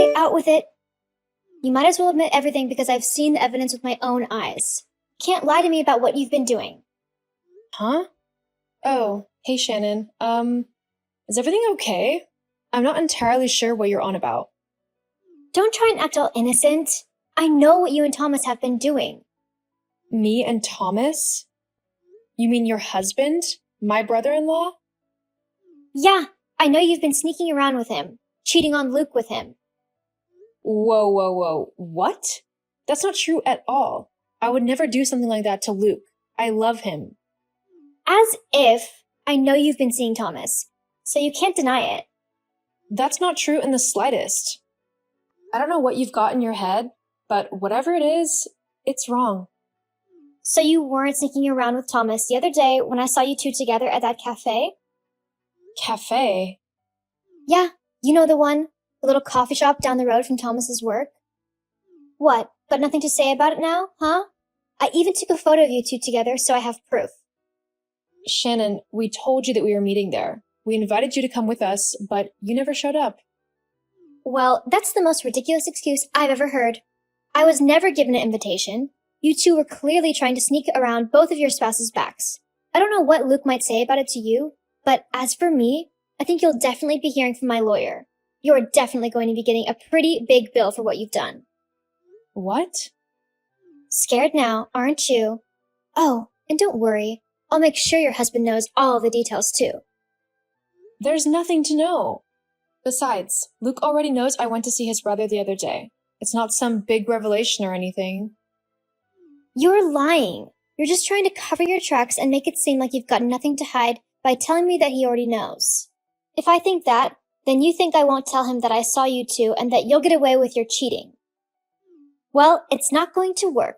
Okay, out with it. You might as well admit everything because I've seen the evidence with my own eyes. Can't lie to me about what you've been doing. Huh? Oh, hey Shannon. Is everything okay? I'm not entirely sure what you're on about. Don't try and act all innocent. I know what you and Thomas have been doing. Me and Thomas? You mean your husband? My brother-in-law? Yeah, I know you've been sneaking around with him, cheating on Luke with him. Whoa, whoa, whoa. What? That's not true at all. I would never do something like that to Luke. I love him. As if I know you've been seeing Thomas, so you can't deny it. That's not true in the slightest. I don't know what you've got in your head, but whatever it is, it's wrong. So you weren't sneaking around with Thomas the other day when I saw you two together at that cafe? Cafe? Yeah, you know the one, the little coffee shop down the road from Thomas's work? What, got nothing to say about it now, huh? I even took a photo of you two together so I have proof. Shannon, we told you that we were meeting there. We invited you to come with us, but you never showed up. Well, that's the most ridiculous excuse I've ever heard. I was never given an invitation. You two were clearly trying to sneak around both of your spouses' backs. I don't know what Luke might say about it to you, but as for me, I think you'll definitely be hearing from my lawyer. You're definitely going to be getting a pretty big bill for what you've done. What? Scared now, aren't you? Oh, and don't worry. I'll make sure your husband knows all the details too. There's nothing to know. Besides, Luke already knows I went to see his brother the other day. It's not some big revelation or anything. You're lying. You're just trying to cover your tracks and make it seem like you've got nothing to hide by telling me that he already knows. If I think that, then you think I won't tell him that I saw you two and that you'll get away with your cheating. Well, it's not going to work.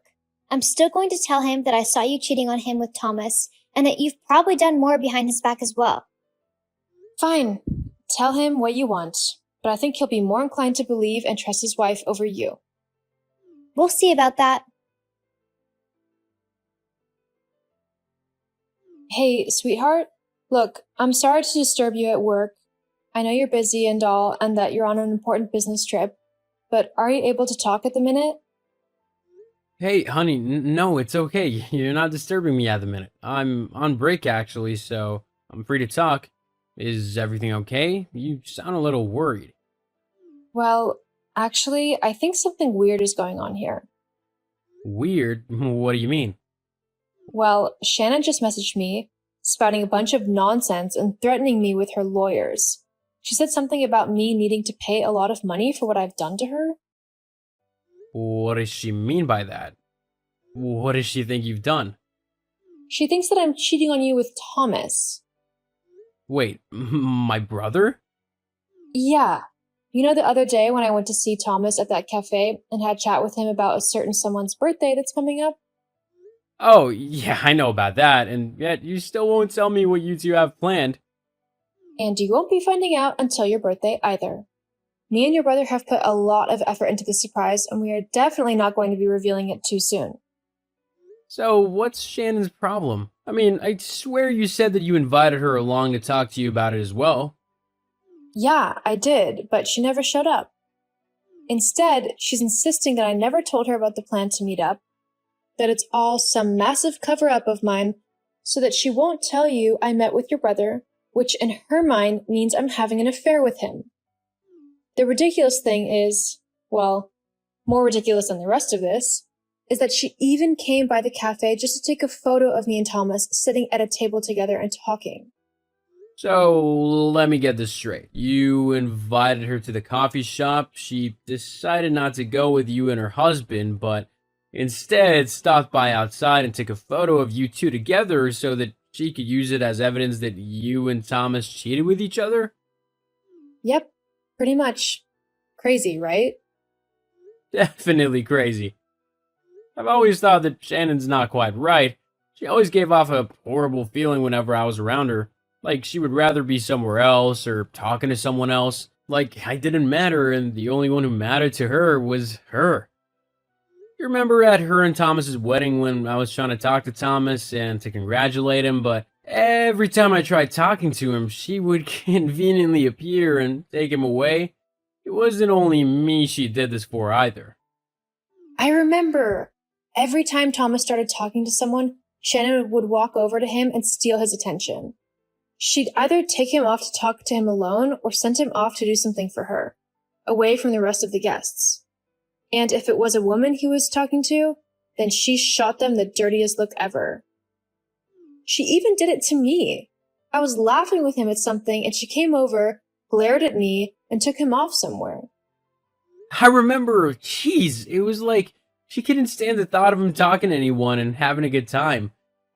I'm still going to tell him that I saw you cheating on him with Thomas and that you've probably done more behind his back as well. Fine. Tell him what you want, but I think he'll be more inclined to believe and trust his wife over you. We'll see about that. Hey, sweetheart. Look, I'm sorry to disturb you at work. I know you're busy and all, and that you're on an important business trip, but are you able to talk at the minute? Hey, honey, no, it's okay. You're not disturbing me at the minute. I'm on break, actually, so I'm free to talk. Is everything okay? You sound a little worried. Well, actually, I think something weird is going on here. Weird? What do you mean? Well, Shannon just messaged me, spouting a bunch of nonsense and threatening me with her lawyers. She said something about me needing to pay a lot of money for what I've done to her. What does she mean by that? What does she think you've done? She thinks that I'm cheating on you with Thomas. Wait, my brother? Yeah. You know the other day when I went to see Thomas at that cafe and had a chat with him about a certain someone's birthday that's coming up? Oh, yeah, I know about that, and yet you still won't tell me what you two have planned. And you won't be finding out until your birthday either. Me and your brother have put a lot of effort into this surprise, and we are definitely not going to be revealing it too soon. So, what's Shannon's problem? I mean, I swear you said that you invited her along to talk to you about it as well. Yeah, I did, but she never showed up. Instead, she's insisting that I never told her about the plan to meet up, that it's all some massive cover-up of mine, so that she won't tell you I met with your brother, which in her mind means I'm having an affair with him. The ridiculous thing is, well, more ridiculous than the rest of this, is that she even came by the cafe just to take a photo of me and Thomas sitting at a table together and talking. So, let me get this straight. You invited her to the coffee shop, she decided not to go with you and her husband, but instead stopped by outside and took a photo of you two together so that she could use it as evidence that you and Thomas cheated with each other? Yep, pretty much. Crazy, right? Definitely crazy. I've always thought that Shannon's not quite right. She always gave off a horrible feeling whenever I was around her. Like she would rather be somewhere else or talking to someone else. Like I didn't matter and the only one who mattered to her was her. You remember at her and Thomas's wedding when I was trying to talk to Thomas and to congratulate him, but every time I tried talking to him, she would conveniently appear and take him away? It wasn't only me she did this for either. I remember every time Thomas started talking to someone, Shannon would walk over to him and steal his attention. She'd either take him off to talk to him alone or send him off to do something for her, away from the rest of the guests. And if it was a woman he was talking to, then she shot them the dirtiest look ever. She even did it to me. I was laughing with him at something and she came over, glared at me, and took him off somewhere. I remember, jeez, it was like she couldn't stand the thought of him talking to anyone and having a good time.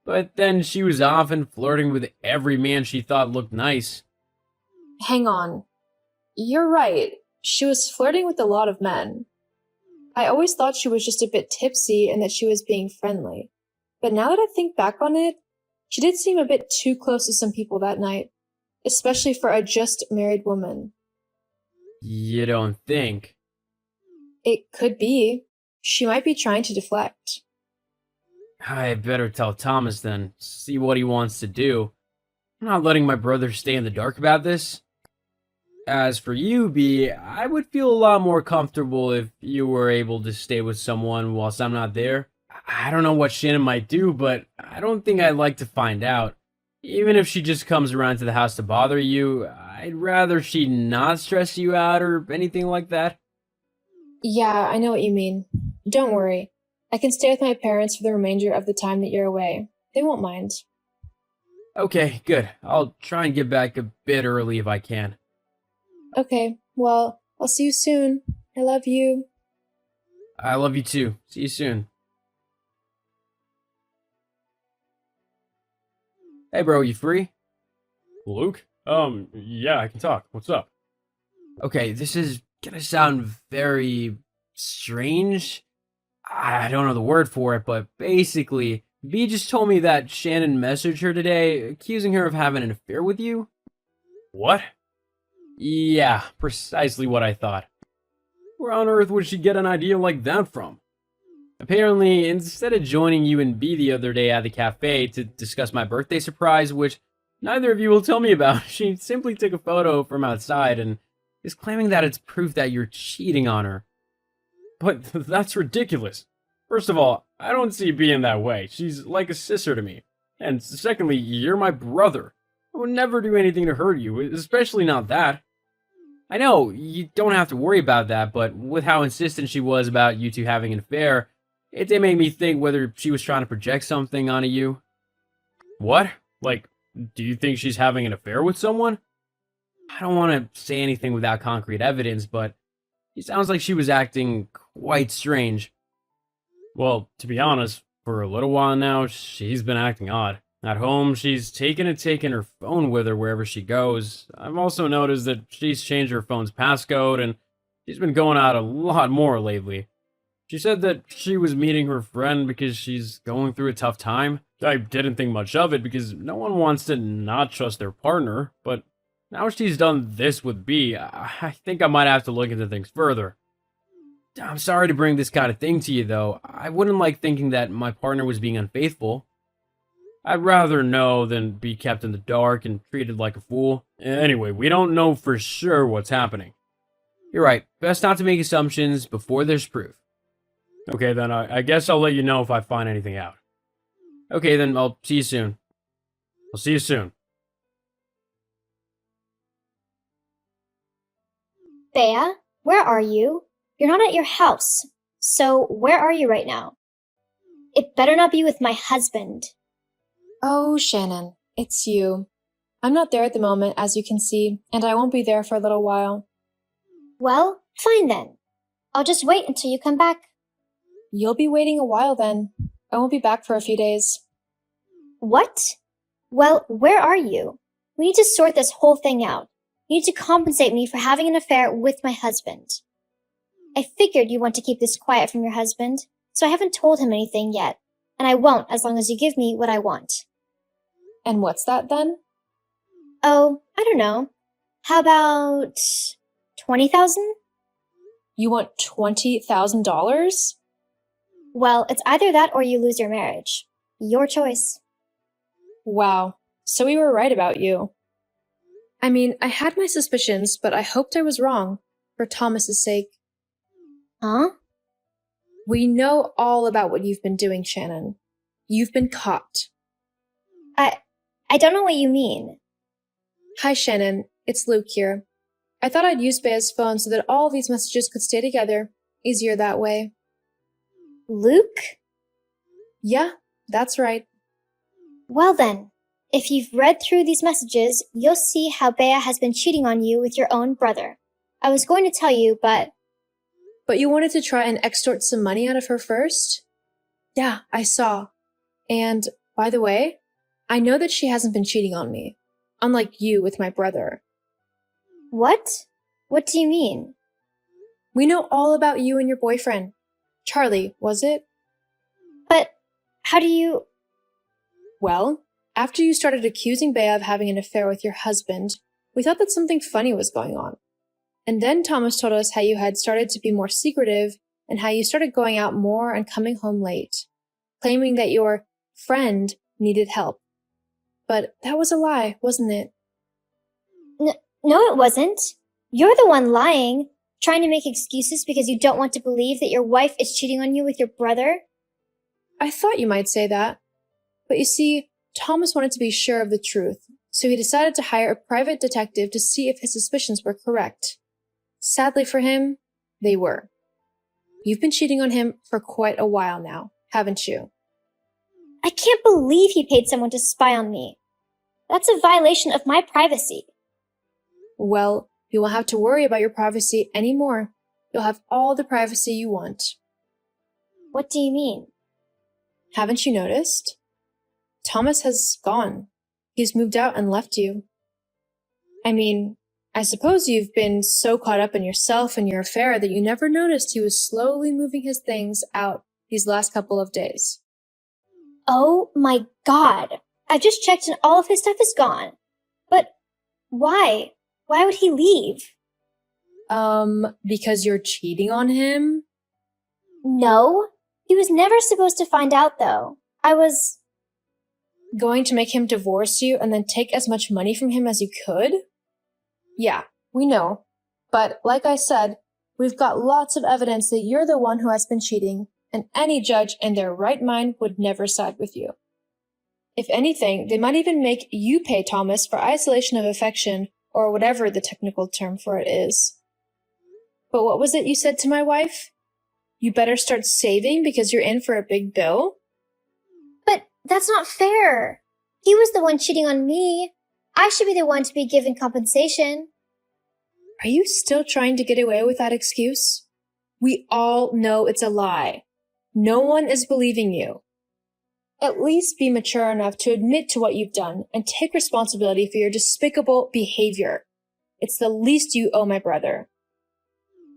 But then she was off and flirting with every man she thought looked nice. Hang on. You're right. She was flirting with a lot of men. I always thought she was just a bit tipsy and that she was being friendly. But now that I think back on it, she did seem a bit too close to some people that night, especially for a just married woman. You don't think? It could be. She might be trying to deflect. I better tell Thomas then, see what he wants to do. I'm not letting my brother stay in the dark about this. As for you, B, I would feel a lot more comfortable if you were able to stay with someone whilst I'm not there. I don't know what Shannon might do, but I don't think I'd like to find out. Even if she just comes around to the house to bother you, I'd rather she not stress you out or anything like that. Yeah, I know what you mean. Don't worry. I can stay with my parents for the remainder of the time that you're away. They won't mind. Okay, good. I'll try and get back a bit early if I can. Okay, well, I'll see you soon. I love you. I love you too. See you soon. Hey bro, you free? Luke? Yeah, I can talk. What's up? Okay, this is gonna sound very strange. I don't know the word for it, but basically, V just told me that Shannon messaged her today, accusing her of having an affair with you. What? Yeah, precisely what I thought. Where on earth would she get an idea like that from? Apparently, instead of joining you and B the other day at the cafe to discuss my birthday surprise, which neither of you will tell me about, she simply took a photo from outside and is claiming that it's proof that you're cheating on her. But that's ridiculous. First of all, I don't see B in that way. She's like a sister to me. And secondly, you're my brother. I would never do anything to hurt you, especially not that. I know, you don't have to worry about that, but with how insistent she was about you two having an affair, it did make me think whether she was trying to project something onto you. What? Like, do you think she's having an affair with someone? I don't want to say anything without concrete evidence, but it sounds like she was acting quite strange. Well, to be honest, for a little while now, she's been acting odd. At home, she's taken her phone with her wherever she goes. I've also noticed that she's changed her phone's passcode, and she's been going out a lot more lately. She said that she was meeting her friend because she's going through a tough time. I didn't think much of it because no one wants to not trust their partner, but now she's done this with B, I think I might have to look into things further. I'm sorry to bring this kind of thing to you, though. I wouldn't like thinking that my partner was being unfaithful. I'd rather know than be kept in the dark and treated like a fool. Anyway, we don't know for sure what's happening. You're right. Best not to make assumptions before there's proof. Okay, then I guess I'll let you know if I find anything out. Okay, then I'll see you soon. I'll see you soon. Bea, where are you? You're not at your house. So where are you right now? It better not be with my husband. Oh, Shannon, it's you. I'm not there at the moment, as you can see, and I won't be there for a little while. Well, fine then. I'll just wait until you come back. You'll be waiting a while then. I won't be back for a few days. What? Well, where are you? We need to sort this whole thing out. You need to compensate me for having an affair with my husband. I figured you want to keep this quiet from your husband, so I haven't told him anything yet, and I won't as long as you give me what I want. And what's that then? Oh, I don't know. How about 20,000? You want $20,000? Well, it's either that or you lose your marriage. Your choice. Wow, so we were right about you. I mean, I had my suspicions, but I hoped I was wrong. for Thomas's sake. Huh? We know all about what you've been doing, Shannon. You've been caught. I don't know what you mean. Hi, Shannon. It's Luke here. I thought I'd use Bea's phone so that all these messages could stay together. Easier that way. Luke? Yeah, that's right. Well then, if you've read through these messages, you'll see how Bea has been cheating on you with your own brother. I was going to tell you, but... But you wanted to try and extort some money out of her first? Yeah, I saw. And, by the way, I know that she hasn't been cheating on me. Unlike you with my brother. What? What do you mean? We know all about you and your boyfriend. Charlie, was it? But how do you... Well, after you started accusing Bea of having an affair with your husband, we thought that something funny was going on. And then Thomas told us how you had started to be more secretive and how you started going out more and coming home late, claiming that your friend needed help. But that was a lie, wasn't it? No, it wasn't. You're the one lying, trying to make excuses because you don't want to believe that your wife is cheating on you with your brother. I thought you might say that. But you see, Thomas wanted to be sure of the truth, so he decided to hire a private detective to see if his suspicions were correct. Sadly for him, they were. You've been cheating on him for quite a while now, haven't you? I can't believe he paid someone to spy on me. That's a violation of my privacy. Well, you won't have to worry about your privacy anymore. You'll have all the privacy you want. What do you mean? Haven't you noticed? Thomas has gone. He's moved out and left you. I mean, I suppose you've been so caught up in yourself and your affair that you never noticed he was slowly moving his things out these last couple of days. Oh my God. I just checked and all of his stuff is gone. But why? Why would he leave? Because you're cheating on him? No. He was never supposed to find out, though. I was... Going to make him divorce you and then take as much money from him as you could? Yeah, we know. But like I said, we've got lots of evidence that you're the one who has been cheating, and any judge in their right mind would never side with you. If anything, they might even make you pay Thomas for isolation of affection, or whatever the technical term for it is. But what was it you said to my wife? You better start saving because you're in for a big bill? But that's not fair. He was the one cheating on me. I should be the one to be given compensation. Are you still trying to get away with that excuse? We all know it's a lie. No one is believing you. At least be mature enough to admit to what you've done and take responsibility for your despicable behavior. It's the least you owe my brother.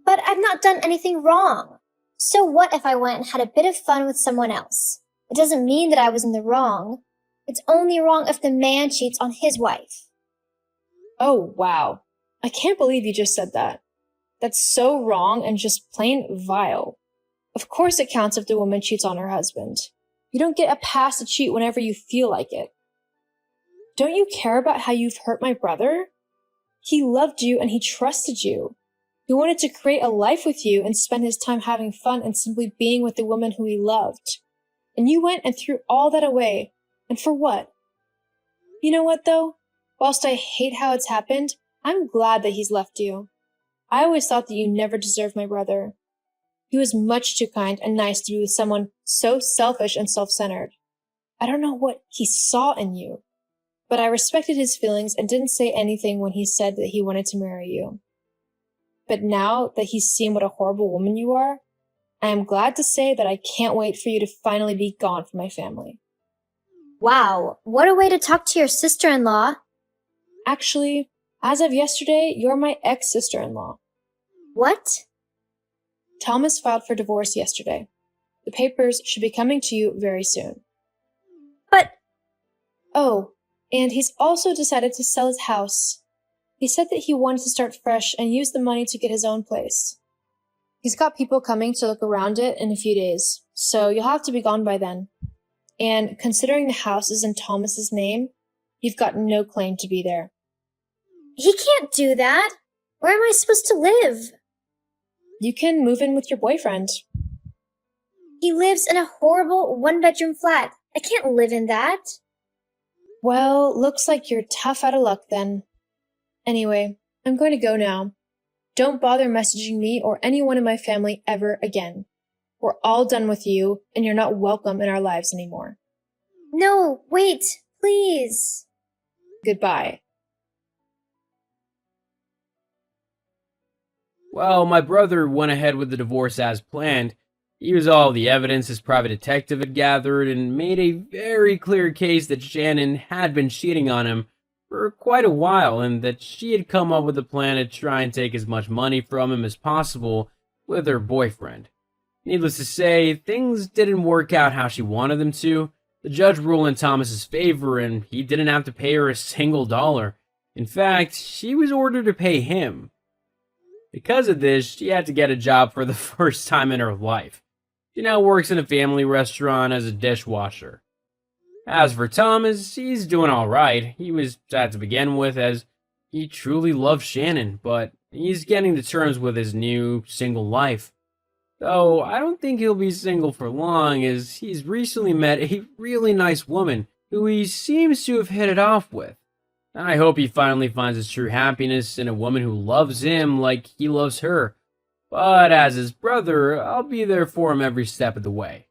But I've not done anything wrong. So what if I went and had a bit of fun with someone else? It doesn't mean that I was in the wrong. It's only wrong if the man cheats on his wife. Oh, wow. I can't believe you just said that. That's so wrong and just plain vile. Of course it counts if the woman cheats on her husband. You don't get a pass to cheat whenever you feel like it. Don't you care about how you've hurt my brother? He loved you and he trusted you. He wanted to create a life with you and spend his time having fun and simply being with the woman who he loved. And you went and threw all that away. And for what? You know what, though? Whilst I hate how it's happened, I'm glad that he's left you. I always thought that you never deserved my brother. He was much too kind and nice to be with someone so selfish and self-centered. I don't know what he saw in you, but I respected his feelings and didn't say anything when he said that he wanted to marry you. But now that he's seen what a horrible woman you are, I am glad to say that I can't wait for you to finally be gone from my family. Wow, what a way to talk to your sister-in-law. Actually, as of yesterday, you're my ex-sister-in-law. What? Thomas filed for divorce yesterday. The papers should be coming to you very soon. But... Oh, and he's also decided to sell his house. He said that he wanted to start fresh and use the money to get his own place. He's got people coming to look around it in a few days, so you'll have to be gone by then. And considering the house is in Thomas's name, you've got no claim to be there. He can't do that. Where am I supposed to live? You can move in with your boyfriend. He lives in a horrible one-bedroom flat. I can't live in that. Well, looks like you're tough out of luck then. Anyway, I'm going to go now. Don't bother messaging me or anyone in my family ever again. We're all done with you, and you're not welcome in our lives anymore. No, wait, please. Goodbye. Well, my brother went ahead with the divorce as planned. He used all the evidence his private detective had gathered and made a very clear case that Shannon had been cheating on him for quite a while and that she had come up with a plan to try and take as much money from him as possible with her boyfriend. Needless to say, things didn't work out how she wanted them to. The judge ruled in Thomas's favor and he didn't have to pay her a single dollar. In fact, she was ordered to pay him. Because of this, she had to get a job for the first time in her life. She now works in a family restaurant as a dishwasher. As for Thomas, he's doing alright. He was sad to begin with as he truly loves Shannon, but he's getting to terms with his new single life. Though I don't think he'll be single for long as he's recently met a really nice woman who he seems to have hit it off with. I hope he finally finds his true happiness in a woman who loves him like he loves her. But as his brother, I'll be there for him every step of the way.